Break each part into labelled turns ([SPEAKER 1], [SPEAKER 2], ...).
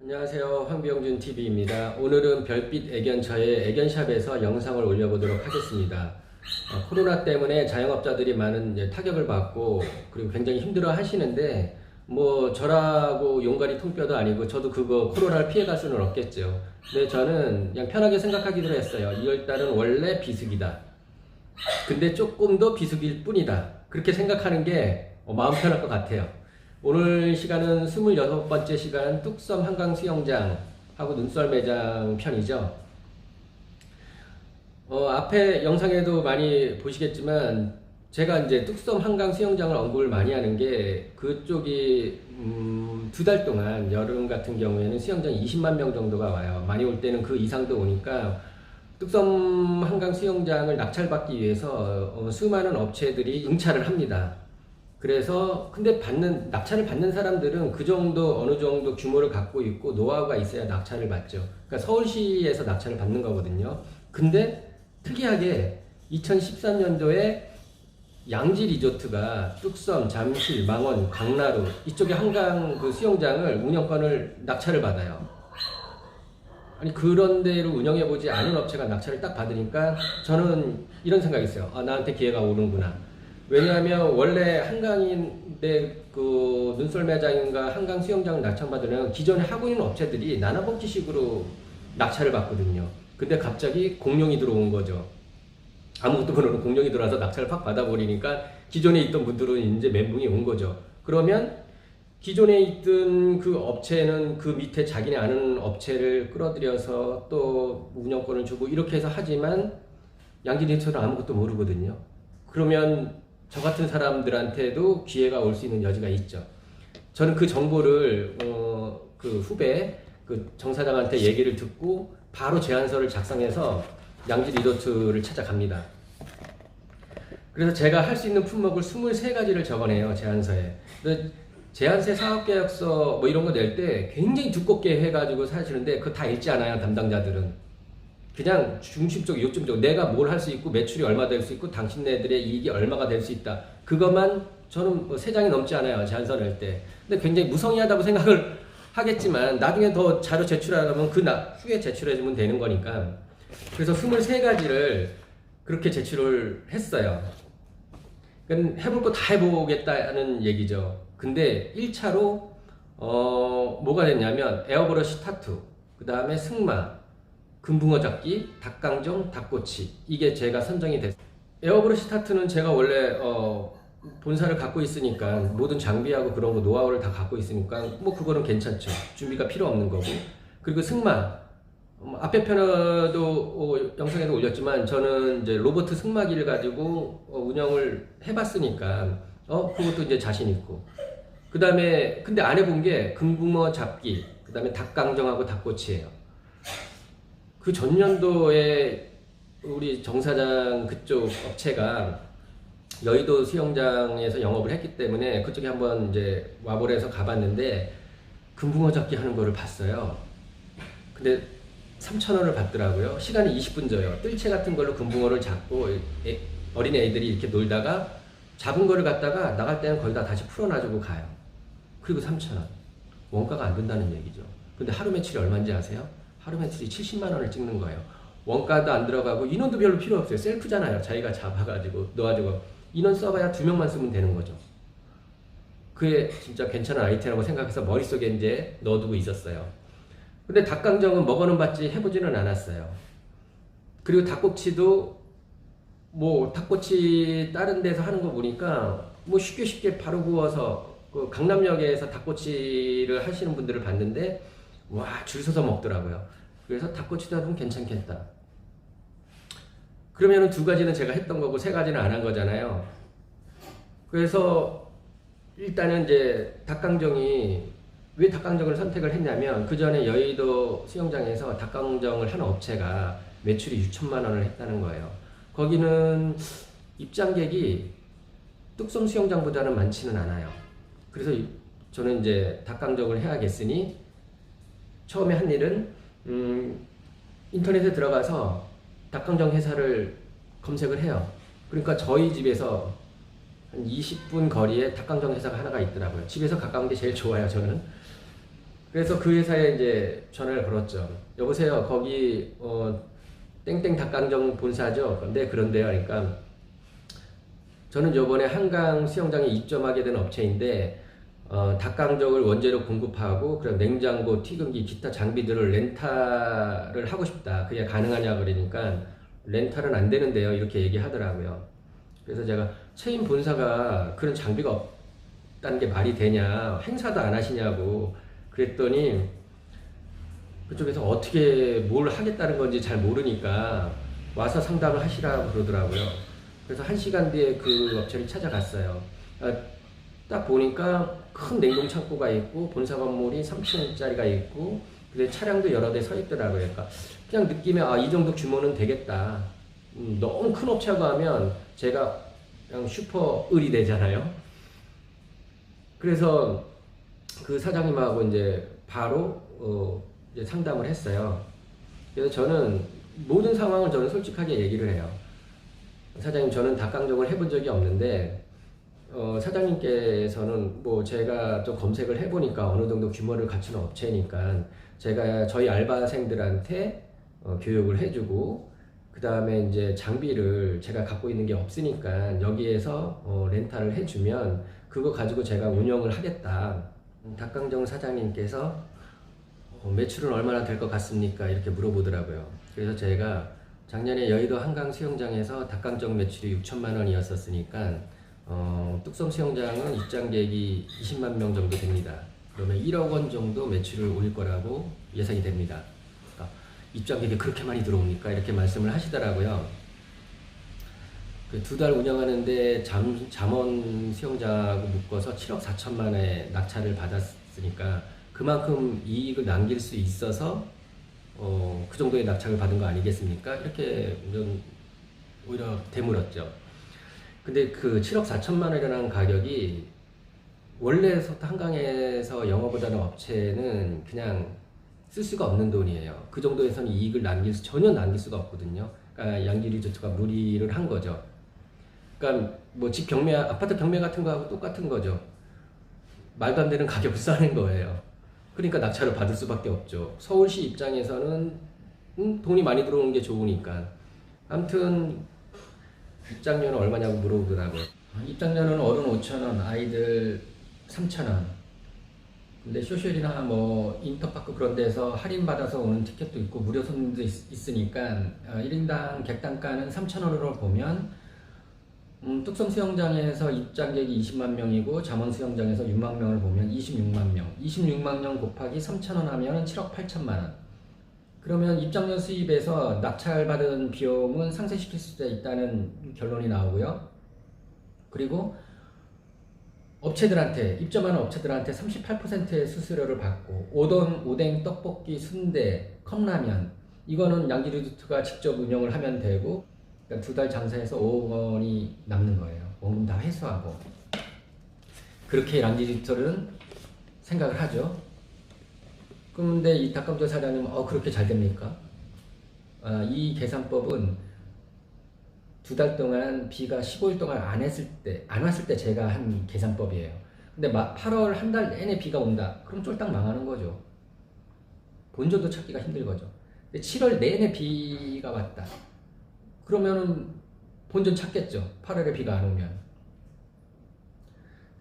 [SPEAKER 1] 안녕하세요. 황병준 TV입니다. 오늘은 별빛 애견차의 애견샵에서 영상을 올려보도록 하겠습니다. 코로나 때문에 자영업자들이 많은 이제 타격을 받고 그리고 굉장히 힘들어 하시는데 뭐 저라고 용가리 통뼈도 아니고 저도 그거 코로나를 피해갈 수는 없겠죠. 근데 저는 그냥 편하게 생각하기로 했어요. 2월달은 원래 비수기다. 근데 조금 더 비수기일 뿐이다. 그렇게 생각하는 게 마음 편할 것 같아요. 오늘 시간은 26번째 시간 뚝섬 한강 수영장하고 눈썰 매장 편이죠. 앞에 영상에도 많이 보시겠지만 제가 이제 뚝섬 한강 수영장을 언급을 많이 하는 게 그쪽이 2달 동안 여름 같은 경우에는 수영장 20만 명 정도가 와요. 많이 올 때는 그 이상도 오니까 뚝섬 한강 수영장을 낙찰받기 위해서 수많은 업체들이 응찰을 합니다. 그래서 근데 낙찰을 받는 사람들은 그 정도 어느 정도 규모를 갖고 있고 노하우가 있어야 낙찰을 받죠. 그러니까 서울시에서 낙찰을 받는 거거든요. 근데 특이하게 2013년도에 양지 리조트가 뚝섬, 잠실, 망원, 강나루 이쪽에 한강 그 수영장을 운영권을 낙찰을 받아요. 아니 그런 데로 운영해보지 않은 업체가 낙찰을 딱 받으니까 저는 이런 생각이 있어요. 나한테 기회가 오는구나. 왜냐하면 원래 한강인데 그 눈썰 매장인가 한강 수영장을 낙찰받으면 기존에 하고 있는 업체들이 나눠먹기식으로 낙찰을 받거든요. 근데 갑자기 공룡이 들어온 거죠. 아무것도 모르는 공룡이 들어와서 낙찰을 팍 받아버리니까 기존에 있던 분들은 이제 멘붕이 온 거죠. 그러면 기존에 있던 그 업체는 그 밑에 자기네 아는 업체를 끌어들여서 또 운영권을 주고 이렇게 해서 하지만 양지리처럼 아무것도 모르거든요. 그러면 저 같은 사람들한테도 기회가 올 수 있는 여지가 있죠. 저는 그 정보를 그 후배 그 정 사장한테 얘기를 듣고 바로 제안서를 작성해서 양지 리조트를 찾아갑니다. 그래서 제가 할 수 있는 품목을 23가지를 적어내요, 제안서에. 제안서 사업계약서 뭐 이런 거 낼 때 굉장히 두껍게 해가지고 사시는데 그거 다 읽지 않아요, 담당자들은. 그냥 중심적, 요점적 내가 뭘 할 수 있고 매출이 얼마 될 수 있고 당신네들의 이익이 얼마가 될 수 있다. 그것만 저는 뭐 3장이 넘지 않아요, 제안서 낼 때. 근데 굉장히 무성의하다고 생각을 하겠지만 나중에 더 자료 제출하려면 후에 제출해주면 되는 거니까. 그래서 23가지를 그렇게 제출을 했어요. 그러니까 해볼 거 다 해보겠다는 얘기죠. 근데 1차로 뭐가 됐냐면 에어브러시 타투, 그 다음에 승마, 금붕어 잡기, 닭강정, 닭꼬치, 이게 제가 선정이 됐어요. 에어브러시 타투는 제가 원래 본사를 갖고 있으니까 모든 장비하고 그런 거 노하우를 다 갖고 있으니까 뭐 그거는 괜찮죠. 준비가 필요 없는 거고. 그리고 승마, 앞에 편에도 영상에도 올렸지만 저는 이제 로봇 승마기를 가지고 운영을 해봤으니까 그것도 이제 자신 있고. 그 다음에 근데 안 해본 게 금붕어 잡기, 그 다음에 닭강정하고 닭꼬치예요. 그 전년도에 우리 정 사장 그쪽 업체가 여의도 수영장에서 영업을 했기 때문에 그쪽에 한번 이제 와보래서 가봤는데 금붕어 잡기 하는 거를 봤어요. 근데 3,000원을 받더라고요. 시간이 20분 줘요. 뜰채 같은 걸로 금붕어를 잡고 어린애 애들이 이렇게 놀다가 잡은 거를 갖다가 나갈 때는 거의 다 다시 풀어놔주고 가요. 그리고 3,000원. 원가가 안 된다는 얘기죠. 근데 하루 매출이 얼마인지 아세요? 하루 매출이 70만 원을 찍는 거예요. 원가도 안 들어가고 인원도 별로 필요 없어요. 셀프잖아요. 자기가 잡아가지고 넣어가지고 인원 써봐야 2명만 쓰면 되는 거죠. 그게 진짜 괜찮은 아이템이라고 생각해서 머릿속에 이제 넣어두고 있었어요. 근데 닭강정은 먹어는 봤지 해보지는 않았어요. 그리고 닭꼬치도 뭐 닭꼬치 다른 데서 하는 거 보니까 뭐 쉽게 바로 구워서 그 강남역에서 닭꼬치를 하시는 분들을 봤는데 와, 줄 서서 먹더라고요. 그래서 닭꼬치도 하면 괜찮겠다. 그러면은 2가지는 제가 했던 거고 3가지는 안 한 거잖아요. 그래서 일단은 이제 왜 닭강정을 선택을 했냐면 그 전에 여의도 수영장에서 닭강정을 하는 업체가 매출이 6천만 원을 했다는 거예요. 거기는 입장객이 뚝섬 수영장보다는 많지는 않아요. 그래서 저는 이제 닭강정을 해야겠으니 처음에 한 일은 인터넷에 들어가서 닭강정 회사를 검색을 해요. 그러니까 저희 집에서 한 20분 거리에 닭강정 회사가 하나가 있더라고요. 집에서 가까운 게 제일 좋아요, 저는. 그래서 그 회사에 이제 전화를 걸었죠. 여보세요, 거기 땡땡 닭강정 본사죠? 네, 그런데요. 그러니까 저는 요번에 한강 수영장에 입점하게 된 업체인데 닭강정을 원재료 공급하고 그리고 냉장고, 튀김기, 기타 장비들을 렌탈을 하고 싶다. 그게 가능하냐 그러니까 렌탈은 안 되는데요. 이렇게 얘기하더라고요. 그래서 제가 체인 본사가 그런 장비가 없다는 게 말이 되냐, 행사도 안 하시냐고 그랬더니 그쪽에서 어떻게 뭘 하겠다는 건지 잘 모르니까 와서 상담을 하시라고 그러더라고요. 그래서 1시간 뒤에 그 업체를 찾아갔어요. 딱 보니까 큰 냉동 창고가 있고 본사 건물이 3층짜리가 있고 근데 차량도 여러 대 서 있더라고요. 그러니까 그냥 느낌에 이 정도 규모는 되겠다. 너무 큰 업체하고 하면 제가 그냥 슈퍼 을이 되잖아요. 그래서 그 사장님하고 이제 바로 이제 상담을 했어요. 그래서 저는 모든 상황을 저는 솔직하게 얘기를 해요. 사장님, 저는 닭강정을 해본 적이 없는데 사장님께서는 뭐 제가 좀 검색을 해보니까 어느 정도 규모를 갖춘 업체니까 제가 저희 알바생들한테 교육을 해주고 그 다음에 이제 장비를 제가 갖고 있는 게 없으니까 여기에서 렌탈을 해주면 그거 가지고 제가 운영을 하겠다. 닭강정 사장님께서 매출은 얼마나 될 것 같습니까? 이렇게 물어보더라고요. 그래서 제가 작년에 여의도 한강 수영장에서 닭강정 매출이 6천만 원이었었으니까 뚝섬 수영장은 입장객이 20만 명 정도 됩니다. 그러면 1억 원 정도 매출을 올릴 거라고 예상이 됩니다. 그러니까 입장객이 그렇게 많이 들어옵니까? 이렇게 말씀을 하시더라고요. 그 2달 운영하는데 잠원 수영장하고 묶어서 7억 4천만 원의 낙찰을 받았으니까 그만큼 이익을 남길 수 있어서 그 정도의 낙찰을 받은 거 아니겠습니까? 이렇게 오히려 되물었죠. 근데 그 7억 4천만 원이라는 가격이 원래부터 한강에서 영업을 업체는 그냥 쓸 수가 없는 돈이에요. 그 정도에서는 이익을 전혀 남길 수가 없거든요. 그러니까 양지 리조트가 무리를 한 거죠. 그러니까 뭐 집 경매, 아파트 경매 같은 거하고 똑같은 거죠. 말도 안 되는 가격을 싸는 거예요. 그러니까 낙찰을 받을 수밖에 없죠. 서울시 입장에서는 돈이 많이 들어오는 게 좋으니까. 아무튼 입장료는 얼마냐고 물어보더라고요. 입장료는 어른 5,000원, 아이들 3,000원. 근데 쇼셜이나 뭐 인터파크 그런 데서 할인받아서 오는 티켓도 있고 무료 손님도 있으니까 1인당 객단가는 3,000원으로 보면 뚝섬 수영장에서 입장객이 20만 명이고 잠원 수영장에서 6만 명을 보면 26만 명. 26만 명 곱하기 3,000원 하면 7억 8천만 원. 그러면 입장료 수입에서 낙찰받은 비용은 상쇄시킬 수 있다는 결론이 나오고요. 그리고 업체들한테, 입점하는 업체들한테 38%의 수수료를 받고 오뎅, 떡볶이, 순대, 컵라면 이거는 양지 리조트가 직접 운영을 하면 되고 그러니까 2달 장사해서 5억 원이 남는 거예요. 원금 다 회수하고. 그렇게 양지 리조트는 생각을 하죠. 그런데 이 닭강정 사장님은 그렇게 잘 됩니까? 이 계산법은 2달 동안 비가 15일 동안 안 왔을 때 제가 한 계산법이에요. 근데 8월 한 달 내내 비가 온다. 그럼 쫄딱 망하는 거죠. 본전도 찾기가 힘들 거죠. 근데 7월 내내 비가 왔다. 그러면은 본전 찾겠죠. 8월에 비가 안 오면.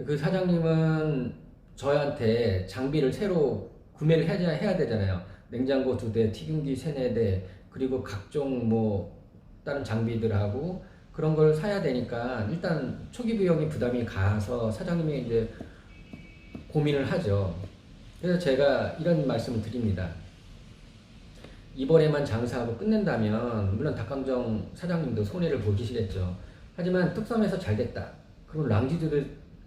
[SPEAKER 1] 그 사장님은 저한테 장비를 새로 구매를 해야 되잖아요. 냉장고 2대, 튀김기 3, 4대, 그리고 각종 뭐 다른 장비들하고 그런 걸 사야 되니까 일단 초기 비용이 부담이 가서 사장님이 이제 고민을 하죠. 그래서 제가 이런 말씀을 드립니다. 이번에만 장사하고 끝낸다면 물론 닭강정 사장님도 손해를 보시겠죠. 하지만 뚝섬에서 잘 됐다. 그럼 양지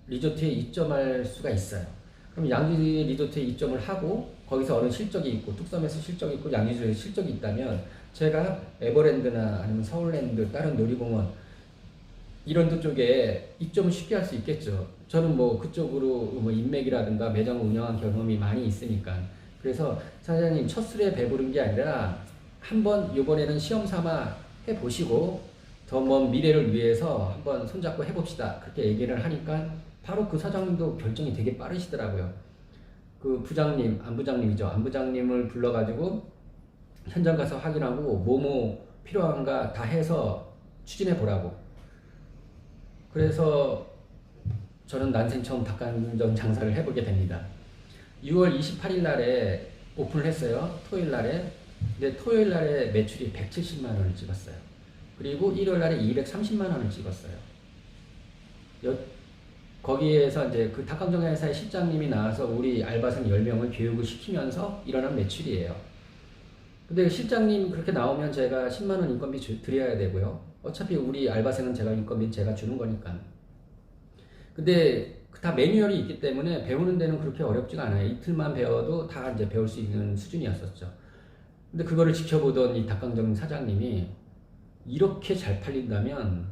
[SPEAKER 1] 리조트에 입점할 수가 있어요. 그럼 양지 리조트에 입점을 하고 거기서 어느 실적이 있고 뚝섬에서 실적이 있고 양지 리조트에 실적이 있다면 제가 에버랜드나 아니면 서울랜드 다른 놀이공원 이런 데 쪽에 입점을 쉽게 할 수 있겠죠. 저는 뭐 그쪽으로 뭐 인맥이라든가 매장을 운영한 경험이 많이 있으니까. 그래서 사장님 첫 술에 배부른 게 아니라 한번 이번에는 시험 삼아 해보시고 더 먼 미래를 위해서 한번 손잡고 해봅시다. 그렇게 얘기를 하니까 바로 그 사장님도 결정이 되게 빠르시더라고요. 그 부장님, 안부장님이죠. 안부장님을 불러가지고 현장 가서 확인하고 뭐뭐 필요한가 다 해서 추진해 보라고. 그래서 저는 난생 처음 닭강정 장사를 해보게 됩니다. 6월 28일 날에 오픈을 했어요. 토요일 날에. 근데 토요일 날에 매출이 170만 원을 찍었어요. 그리고 일요일 날에 230만 원을 찍었어요. 거기에서 이제 그 닭강정 회사의 실장님이 나와서 우리 알바생 10명을 교육을 시키면서 일어난 매출이에요. 근데 실장님 그렇게 나오면 제가 10만 원 인건비 드려야 되고요. 어차피 우리 알바생은 제가 인건비 제가 주는 거니까. 근데 다 매뉴얼이 있기 때문에 배우는 데는 그렇게 어렵지가 않아요. 이틀만 배워도 다 이제 배울 수 있는 수준이었었죠. 근데 그거를 지켜보던 이 닭강정 사장님이 이렇게 잘 팔린다면,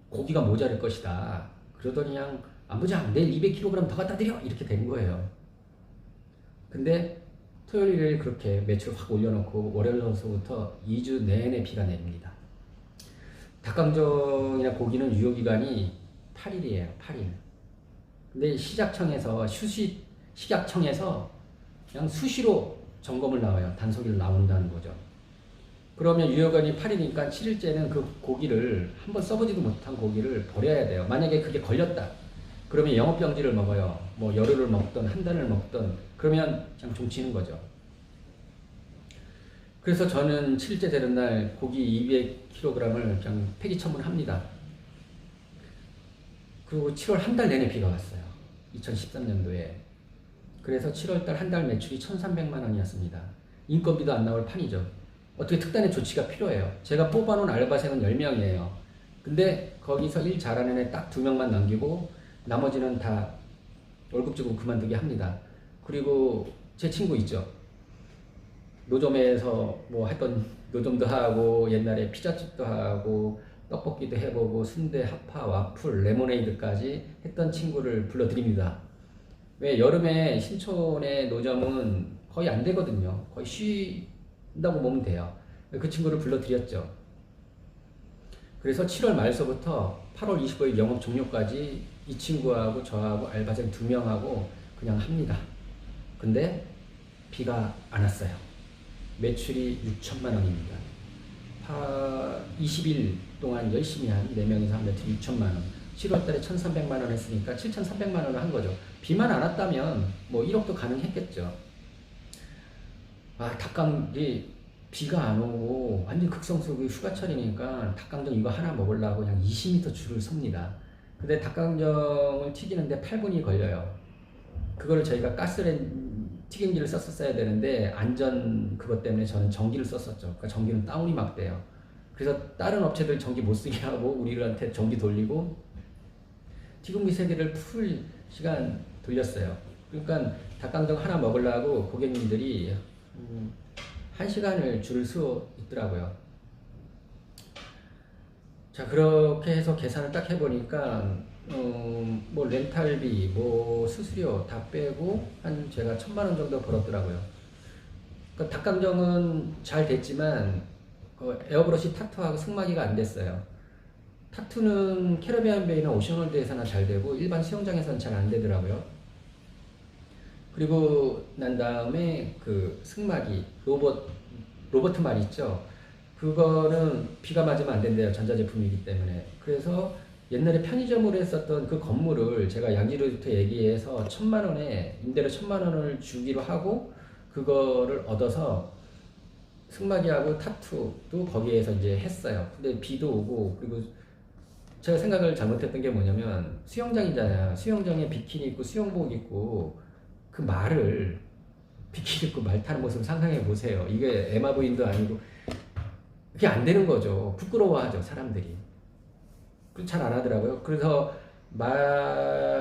[SPEAKER 1] 고기가 모자랄 것이다. 그러더니 그냥 안부장 내일 200kg 더 갖다 드려 이렇게 된 거예요. 근데 토요일에 그렇게 매출 확 올려놓고 월요일서부터 2주 내내 비가 내립니다. 닭강정이나 고기는 유효기간이 8일이에요. 8일. 근데 식약청에서 그냥 수시로 점검을 나와요. 단속일 나온다는 거죠. 그러면 유효기간이 8일이니까 7일째는 그 고기를 한번 써보지도 못한 고기를 버려야 돼요. 만약에 그게 걸렸다. 그러면 영업정지를 먹어요. 뭐 열흘을 먹던 한 달을 먹던 그러면 그냥 종치는 거죠. 그래서 저는 7일째 되는 날 고기 200kg을 그냥 폐기 처분합니다. 그리고 7월 한 달 내내 비가 왔어요. 2013년도에. 그래서 7월달 한 달 매출이 1,300만 원이었습니다. 인건비도 안 나올 판이죠. 어떻게 특단의 조치가 필요해요. 제가 뽑아놓은 알바생은 10명이에요. 근데 거기서 일 잘하는 애 딱 2명만 남기고 나머지는 다 월급 주고 그만두게 합니다. 그리고 제 친구 있죠. 노점에서 뭐 했던 노점도 하고 옛날에 피자집도 하고 떡볶이도 해보고 순대, 핫파, 와플, 레모네이드까지 했던 친구를 불러드립니다. 왜 여름에 신촌의 노점은 거의 안 되거든요. 거의 쉰다고 보면 돼요. 그 친구를 불러드렸죠. 그래서 7월 말서부터 8월 25일 영업 종료까지 이 친구하고 저하고 알바생 2명하고 그냥 합니다. 근데 비가 안 왔어요. 매출이 6천만 원입니다. 20일 동안 열심히 한 4명이서 한 매출 6천만 원. 7월 달에 1,300만 원 했으니까 7,300만 원을 한 거죠. 비만 안 왔다면 뭐 1억도 가능했겠죠. 닭강정이 비가 안 오고 완전 극성수기 휴가철이니까 닭강정 이거 하나 먹으려고 그냥 20m 줄을 섭니다. 근데 닭강정을 튀기는데 8분이 걸려요. 그거를 저희가 튀김기를 썼었어야 되는데 안전 그것 때문에 저는 전기를 썼었죠. 그러니까 전기는 다운이 막 돼요. 그래서 다른 업체들 전기 못 쓰게 하고 우리한테 전기 돌리고 튀김기 3개를 풀 시간 돌렸어요. 그러니까 닭강정 하나 먹으려고 고객님들이 1시간을 줄을 서 있더라고요. 자, 그렇게 해서 계산을 딱 해보니까 뭐 렌탈비, 뭐 수수료 다 빼고 한 제가 1,000만 원 정도 벌었더라고요. 그러니까 닭강정은 잘 됐지만 에어브러시 타투하고 승마기가 안 됐어요. 타투는 캐러비안 베이나 오션월드에서나 잘 되고 일반 수영장에서는 잘 안 되더라고요. 그리고 난 다음에 그 승마기 로버트 말 있죠. 그거는 비가 맞으면 안 된대요. 전자제품이기 때문에. 그래서 옛날에 편의점으로 했었던 그 건물을 제가 양지로부터 얘기해서 1,000만 원에 임대료 1,000만 원을 주기로 하고 그거를 얻어서 승마기하고 타투도 거기에서 이제 했어요. 근데 비도 오고 그리고 제가 생각을 잘못했던 게 뭐냐면 수영장이잖아요. 수영장에 비키니 입고 수영복 입고 그 말을 비키니 입고 말 타는 모습을 상상해 보세요. 이게 에마 부인도 아니고 그게 안 되는 거죠. 부끄러워하죠 사람들이. 잘 안 하더라고요. 그래서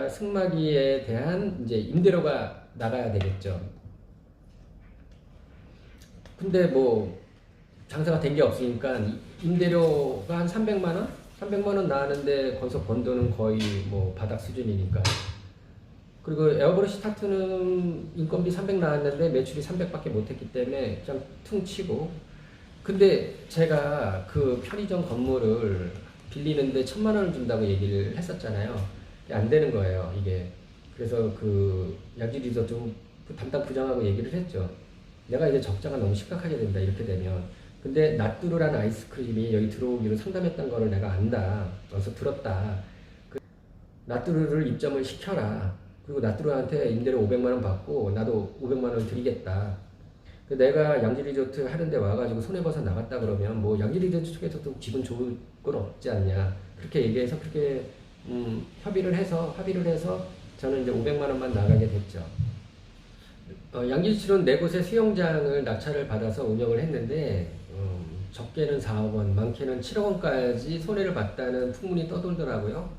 [SPEAKER 1] 승마기에 대한 이제 임대료가 나가야 되겠죠. 근데 뭐 장사가 된 게 없으니까 임대료가 한 300만 원? 300만 원 나왔는데 거기서 번 돈은 거의 뭐 바닥 수준이니까. 그리고 에어브러시 타투는 인건비 300 나왔는데 매출이 300밖에 못했기 때문에 그냥 퉁 치고. 근데 제가 그 편의점 건물을 빌리는데 1,000만 원을 준다고 얘기를 했었잖아요. 안 되는 거예요, 이게. 그래서 그 양지 리조트 담당 부장하고 얘기를 했죠. 내가 이제 적자가 너무 심각하게 된다 이렇게 되면. 근데 나뚜루라는 아이스크림이 여기 들어오기로 상담했던 거를 내가 안다. 어서 들었다. 나뚜루를 입점을 시켜라. 그리고 나뚜루한테 임대료 500만 원 받고 나도 500만 원 드리겠다. 내가 양지 리조트 하는데 와가지고 손해봐서 나갔다 그러면 뭐 양지 리조트 쪽에서도 기분 좋을 건 없지 않냐. 그렇게 얘기해서 그렇게 합의를 해서 저는 이제 500만 원만 나가게 됐죠. 양지시는 네 곳의 수영장을 낙찰을 받아서 운영을 했는데 적게는 4억 원, 많게는 7억 원까지 손해를 봤다는 풍문이 떠돌더라고요.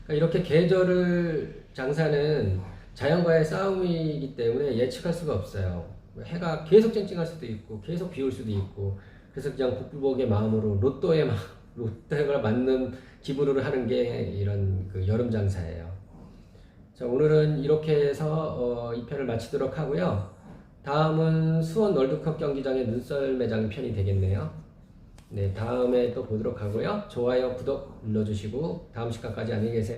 [SPEAKER 1] 그러니까 이렇게 계절을 장사는 자연과의 싸움이기 때문에 예측할 수가 없어요. 해가 계속 쨍쨍할 수도 있고 계속 비 올 수도 있고 그래서 그냥 복불복의 마음으로 로또가 맞는 기분으로 하는 게 이런 그 여름 장사예요. 자, 오늘은 이렇게 해서 이 편을 마치도록 하고요. 다음은 수원 월드컵 경기장의 눈썰 매장 편이 되겠네요. 네, 다음에 또 보도록 하고요. 좋아요, 구독 눌러주시고 다음 시간까지 안녕히 계세요.